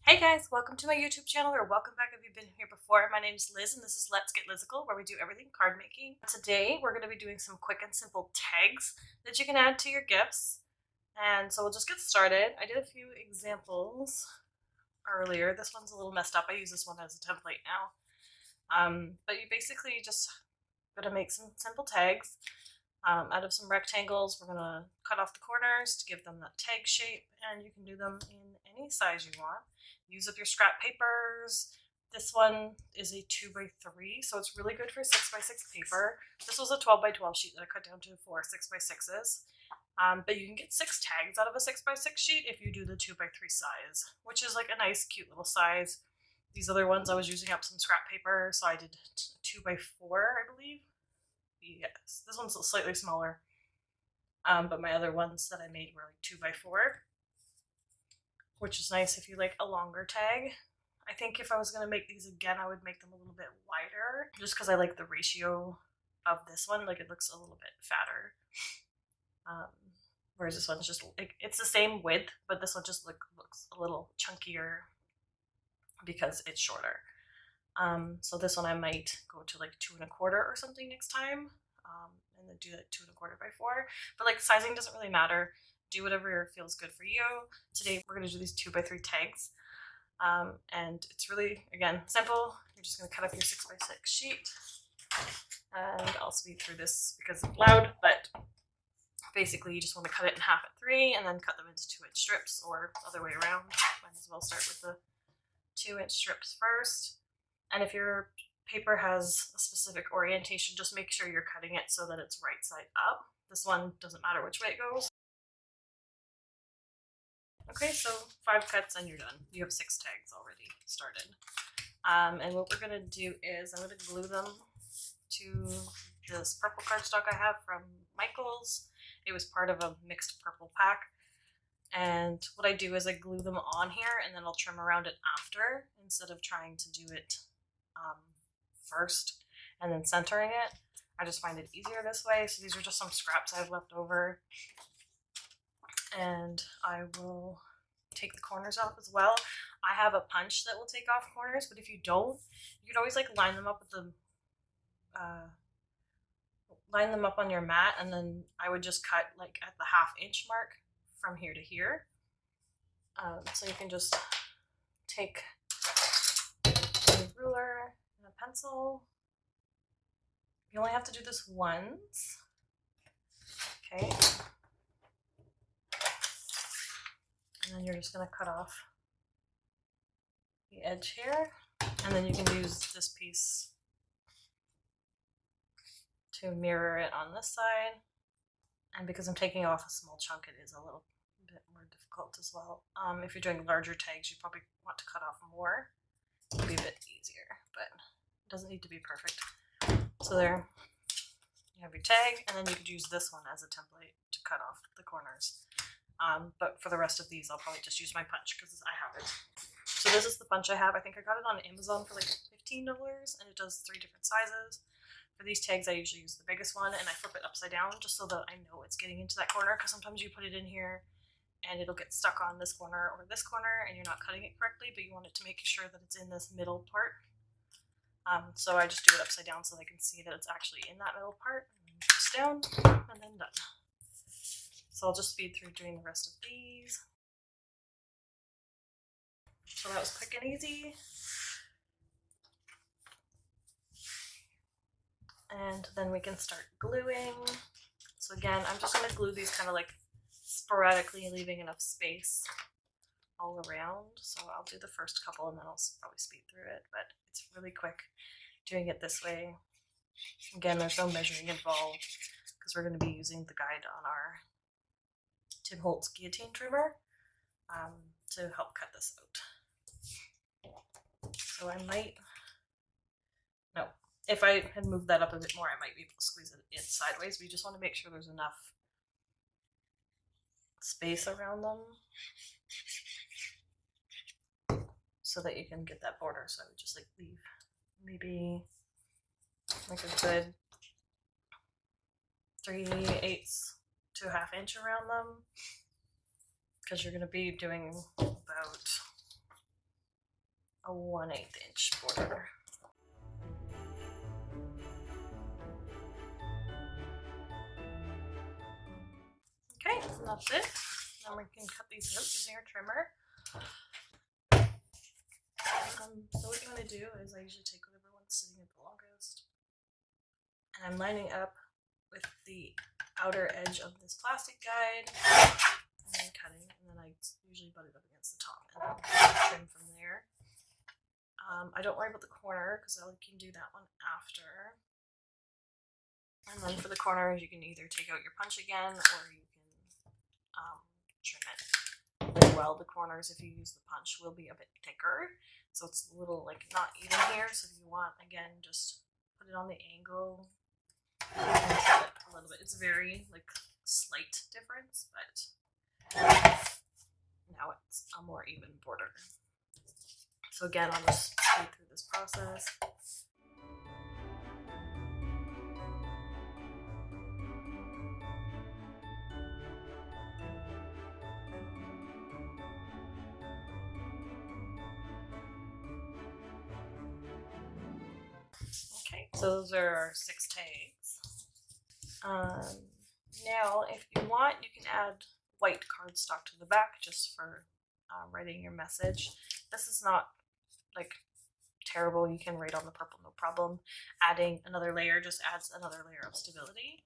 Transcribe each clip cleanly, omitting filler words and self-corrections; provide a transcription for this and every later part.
Hey guys, welcome to my YouTube channel, or welcome back if you've been here before. My name is Liz and this is Let's Get Lizical, where we do everything card making. Today we're going to be doing some quick and simple tags that you can add to your gifts. And so we'll just get started. I did a few examples earlier. This one's a little messed up. I use this one as a template now. But you basically just going to make some simple tags. Out of some rectangles, we're going to cut off the corners to give them that tag shape, and you can do them in any size you want. Use up your scrap papers. This one is a 2x3, so it's really good for 6x6 paper. This was a 12x12 sheet that I cut down to 4 6x6s. But you can get 6 tags out of a 6x6 sheet if you do the 2x3 size, which is like a nice, cute little size. These other ones, I was using up some scrap paper, so I did 2x4, I believe. Yes, this one's slightly smaller. But my other ones that I made were like 2x4. Which is nice if you like a longer tag. I think if I was going to make these again, I would make them a little bit wider, just because I like the ratio of this one. Like, it looks a little bit fatter. Whereas this one's just like, it's the same width, but this one just looks a little chunkier because it's shorter. So this one I might go to like 2 1/4 or something next time, and then do that 2 1/4x4. But like, sizing doesn't really matter. Do whatever feels good for you. Today we're going to do these 2x3 tags, and it's really, again, simple. You're just going to cut up your 6x6 sheet, and I'll speed through this because it's loud, but basically you just want to cut it in half at 3 and then cut them into 2-inch strips, or other way around. Might as well start with the 2-inch strips first. And if your paper has a specific orientation, just make sure you're cutting it so that it's right side up. This one doesn't matter which way it goes. Okay, so 5 cuts and you're done. You have 6 tags already started. And what we're going to do is I'm going to glue them to this purple cardstock I have from Michaels. It was part of a mixed purple pack. And what I do is I glue them on here, and then I'll trim around it after, instead of trying to do it first and then centering it. I just find it easier this way. So these are just some scraps I have left over. And I will take the corners off as well. I have a punch that will take off corners, but if you don't, you can always like line them up with the line them up on your mat, and then I would just cut like at the 1/2 inch mark from here to here. So you can just take a ruler and a pencil. You only have to do this once. Okay. And then you're just going to cut off the edge here, and then you can use this piece to mirror it on this side. And because I'm taking off a small chunk, it is a little bit more difficult as well. If you're doing larger tags, you probably want to cut off more. It'll be a bit easier, but it doesn't need to be perfect. So there, you have your tag, and then you could use this one as a template to cut off the corners. But for the rest of these, I'll probably just use my punch because I have it. So this is the punch I have. I think I got it on Amazon for like $15, and it does 3 different sizes. For these tags, I usually use the biggest one, and I flip it upside down just so that I know it's getting into that corner, because sometimes you put it in here and it'll get stuck on this corner or this corner and you're not cutting it correctly, but you want it to make sure that it's in this middle part. So I just do it upside down so I can see that it's actually in that middle part, and then press down, and then done. So I'll just speed through doing the rest of these. So that was quick and easy. And then we can start gluing. So again, I'm just going to glue these kind of like sporadically, leaving enough space all around. So I'll do the first couple and then I'll probably speed through it, but it's really quick doing it this way. Again, there's no measuring involved because we're going to be using the guide on our Tim Holtz guillotine trimmer to help cut this out. So I might, no, if I had moved that up a bit more, I might be able to squeeze it in sideways. We just want to make sure there's enough space around them so that you can get that border. So I would just like leave maybe like a good 3/8 to 1/2 inch around them, because you're going to be doing about a 1/8 inch border. Okay, and that's it. Now we can cut these out using our trimmer. So what you want to do is I usually take whatever one's sitting at the longest, and I'm lining up with the outer edge of this plastic guide, and then cutting, and then I usually butt it up against the top and then trim from there. I don't worry about the corner because I can do that one after. And then for the corners, you can either take out your punch again, or you can trim it really well. The corners, if you use the punch, will be a bit thicker, so it's a little like not even here. So if you want, again, just put it on the angle and trim it a little bit. It's very like slight difference, but now it's a more even border. So again, I'll just speed through this process. Okay, so those are our 6 tags. Now, if you want, you can add white cardstock to the back just for writing your message. This is not like terrible. You can write on the purple, no problem. Adding another layer just adds another layer of stability.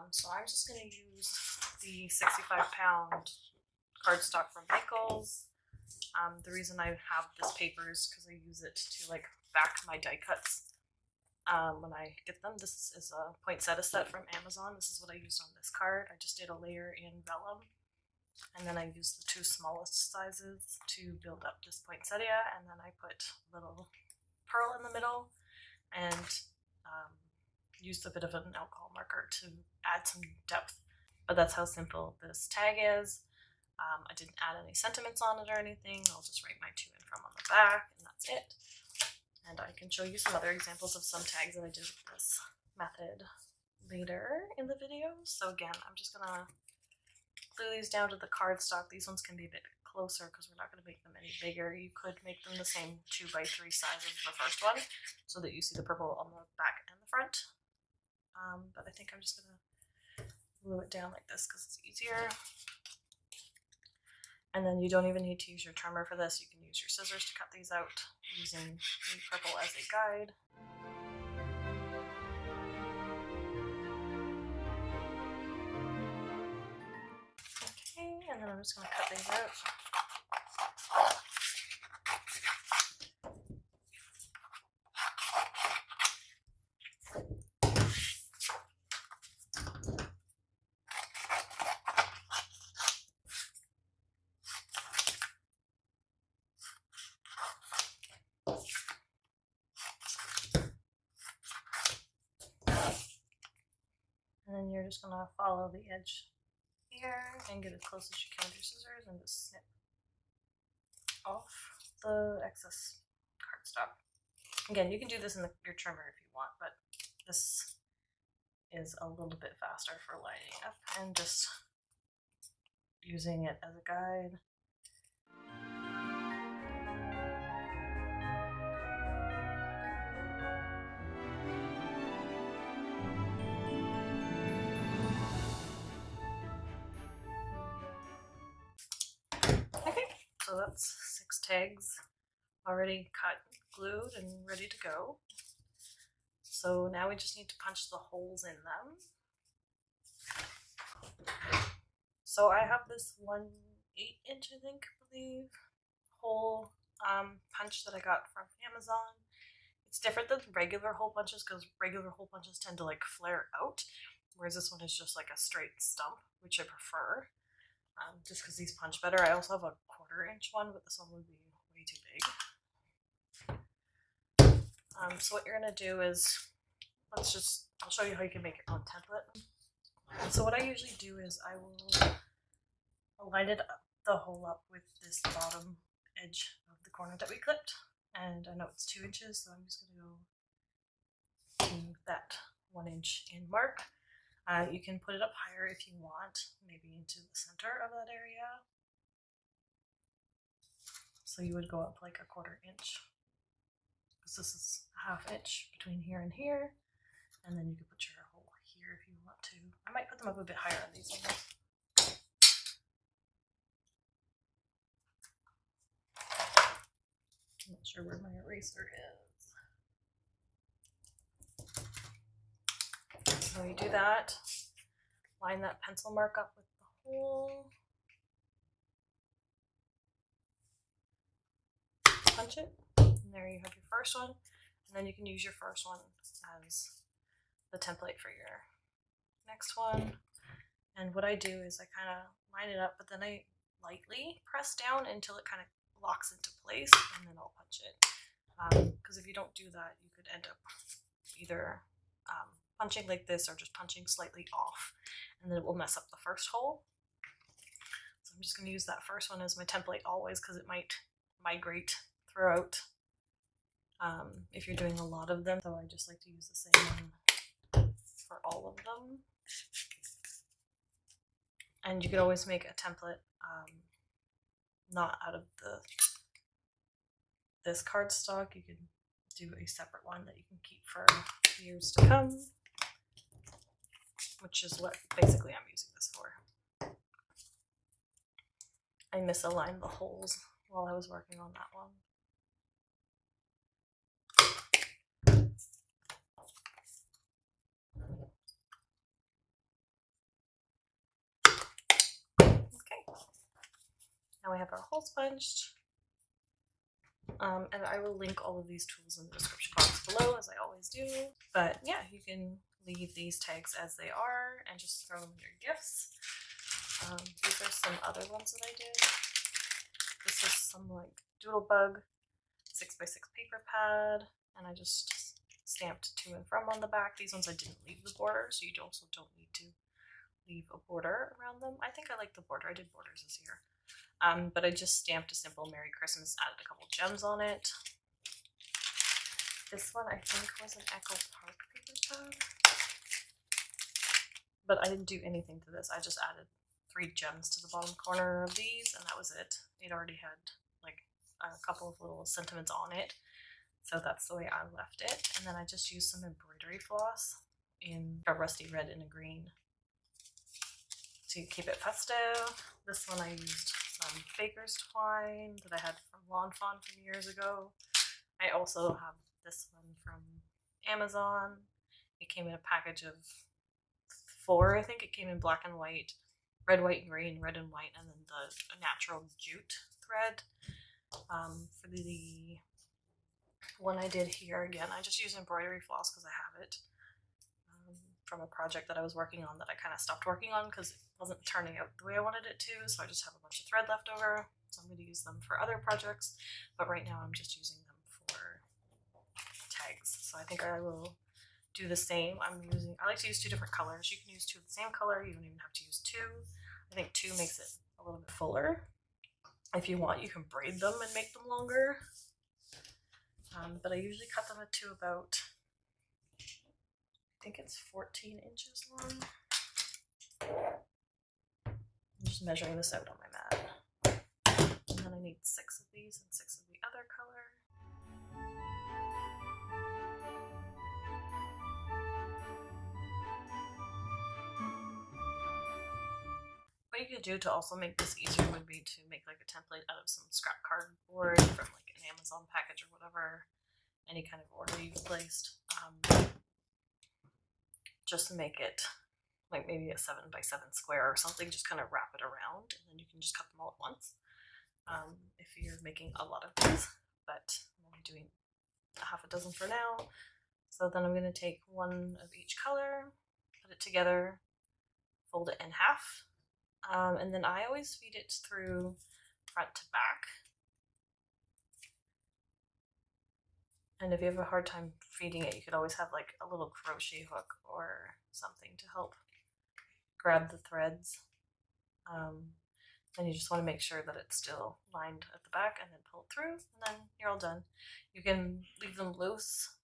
So I'm just going to use the 65-pound cardstock from Michaels. The reason I have this paper is because I use it to like back my die cuts when I get them. This is a poinsettia set from Amazon. This is what I used on this card. I just did a layer in vellum, and then I used the 2 smallest sizes to build up this poinsettia, and then I put a little pearl in the middle and used a bit of an alcohol marker to add some depth. But that's how simple this tag is. I didn't add any sentiments on it or anything. I'll just write my to and from on the back, and that's it. And I can show you some other examples of some tags that I did with this method later in the video. So again, I'm just gonna glue these down to the cardstock. These ones can be a bit closer because we're not going to make them any bigger. You could make them the same 2x3 size as the first one so that you see the purple on the back and the front. But I think I'm just going to glue it down like this because it's easier. And then you don't even need to use your trimmer for this. You can use your scissors to cut these out using the purple as a guide. Okay, and then I'm just going to cut these out. And then you're just going to follow the edge here and get as close as you can with your scissors and just snip off the excess cardstock. Again, you can do this in your trimmer if you want, but this is a little bit faster for lining up and just using it as a guide. Okay, so that's 6 tags already cut, glued, and ready to go. So now we just need to punch the holes in them. So I have this 1/8 inch, I believe, hole punch that I got from Amazon. It's different than regular hole punches because regular hole punches tend to like flare out, whereas this one is just like a straight stump, which I prefer, just because these punch better. I also have a 1/4 inch one, but this one would be way too big. So what you're going to do is, I'll show you how you can make your own template. So what I usually do is I will line the hole up with this bottom edge of the corner that we clipped, and I know it's 2 inches, so I'm just going to go to that 1 inch in mark. You can put it up higher if you want, maybe into the center of that area. So you would go up like a 1/4 inch, because this is a 1/2 inch between here and here, and then you could put your hole here if you want to. I might put them up a bit higher on these ones. I'm not sure where my eraser is. So you do that, line that pencil mark up with the hole, punch it, and there you have your first one, and then you can use your first one as the template for your next one. And what I do is I kind of line it up, but then I lightly press down until it kind of locks into place, and then I'll punch it. Because if you don't do that, you could end up either punching like this or just punching slightly off, and then it will mess up the first hole. So I'm just going to use that first one as my template always, because it might migrate throughout if you're doing a lot of them. So I just like to use the same one for all of them. And you could always make a template not out of this cardstock. You could do a separate one that you can keep for years to come, which is what basically I'm using this for. I misaligned the holes while I was working on that one. Now we have our holes punched, and I will link all of these tools in the description box below, as I always do. But yeah, you can leave these tags as they are and just throw them in your gifts. These are some other ones that I did. This is some like Doodlebug 6x6 paper pad, and I just stamped to and from on the back. These ones I didn't leave the border, so you also don't need to leave a border around them. I think I like the border. I did borders this year. But I just stamped a simple Merry Christmas, added a couple gems on it. This one I think was an Echo Park paper pad, but I didn't do anything to this. I just added 3 gems to the bottom corner of these, and that was it. It already had like a couple of little sentiments on it, so that's the way I left it. And then I just used some embroidery floss in a rusty red and a green to keep it festive. This one I used some Fiskars twine that I had from Lawn Fawn from years ago. I also have this one from Amazon. It came in a package of 4, I think. It came in black and white, red, white, and green, red and white, and then the natural jute thread. For the one I did here, again, I just used embroidery floss because I have it from a project that I was working on that I kind of stopped working on because it wasn't turning out the way I wanted it to, so I just have a bunch of thread left over, so I'm going to use them for other projects, but right now I'm just using them for tags. So I think I will do the same. I like to use 2 different colors. You can use 2 of the same color. You don't even have to use 2. I think 2 makes it a little bit fuller. If you want, you can braid them and make them longer, but I usually cut them to about, I think it's 14 inches long. I'm just measuring this out on my mat. And then I need 6 of these and 6 of the other color. What you could do to also make this easier would be to make like a template out of some scrap cardboard from like an Amazon package or whatever, any kind of order you've placed. Just make it like maybe a 7x7 square or something, just kind of wrap it around, and then you can just cut them all at once if you're making a lot of these, but I'm only doing half a dozen for now. So then I'm going to take 1 of each color, put it together, fold it in half, and then I always feed it through front to back. And if you have a hard time feeding it, you could always have like a little crochet hook or something to help grab the threads. And you just want to make sure that it's still lined at the back, and then pull it through, and then you're all done. You can leave them loose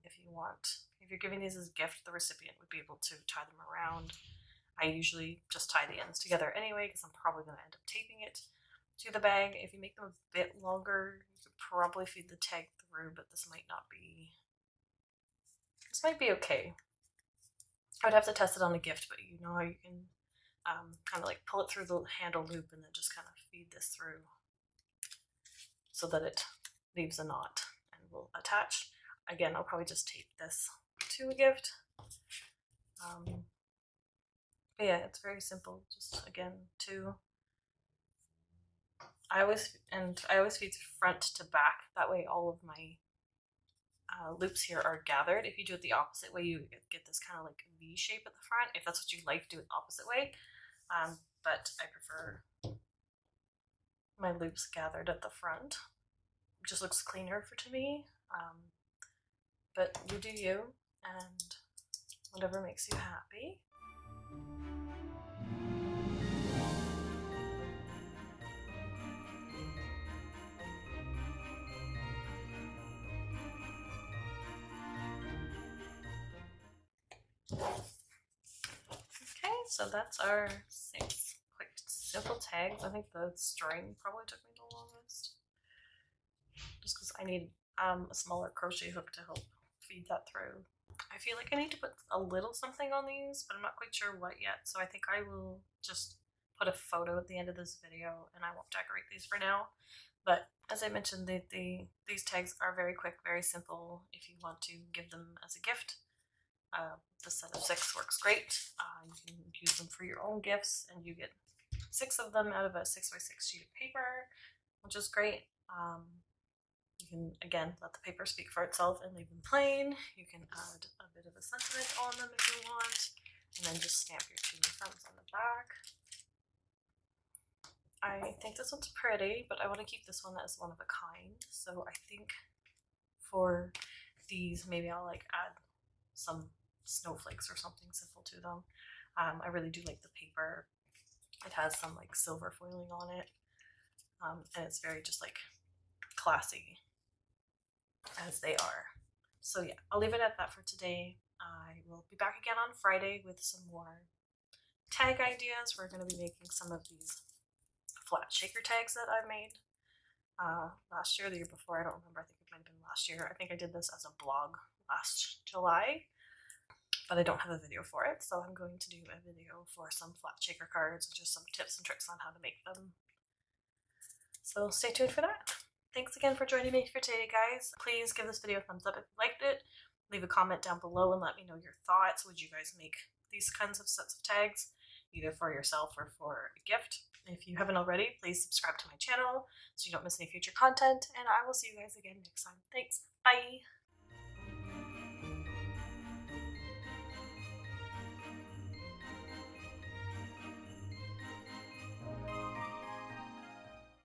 if you want. If you're giving these as a gift, the recipient would be able to tie them around. I usually just tie the ends together anyway because I'm probably going to end up taping it. to the bag. If you make them a bit longer, you could probably feed the tag through, but this might be okay. I would have to test it on the gift, but you know how you can kind of like pull it through the handle loop and then just kind of feed this through so that it leaves a knot and will attach. Again, I'll probably just tape this to a gift. But yeah, it's very simple. Just again, I always feed front to back. That way, all of my loops here are gathered. If you do it the opposite way, you get this kind of like V shape at the front. If that's what you like, do it the opposite way. But I prefer my loops gathered at the front. It just looks cleaner to me. But you do you, and whatever makes you happy. Okay, so that's our 6 quick, simple tags. I think the string probably took me the longest, just because I need a smaller crochet hook to help feed that through. I feel like I need to put a little something on these, but I'm not quite sure what yet, so I think I will just put a photo at the end of this video, and I won't decorate these for now. But as I mentioned, these tags are very quick, very simple if you want to give them as a gift. The set of 6 works great. You can use them for your own gifts, and you get 6 of them out of a 6x6 sheet of paper, which is great. You can, again, let the paper speak for itself and leave them plain. You can add a bit of a sentiment on them if you want, and then just stamp your 2 friends on the back. I think this one's pretty, but I want to keep this one as one of a kind. So I think for these, maybe I'll like add some snowflakes or something simple to them. I really do like the paper. It has some like silver foiling on it, and it's very just like classy as they are. So yeah, I'll leave it at that for today. I will be back again on Friday with some more tag ideas. We're going to be making some of these flat shaker tags that I made last year, the year before, I don't remember. I think it might have been last year. I think I did this as a blog last July, but I don't have a video for it, so I'm going to do a video for some flat shaker cards and just some tips and tricks on how to make them. So stay tuned for that. Thanks again for joining me for today, guys. Please give this video a thumbs up if you liked it. Leave a comment down below and let me know your thoughts. Would you guys make these kinds of sets of tags, either for yourself or for a gift? If you haven't already, please subscribe to my channel so you don't miss any future content, and I will see you guys again next time. Thanks. Bye.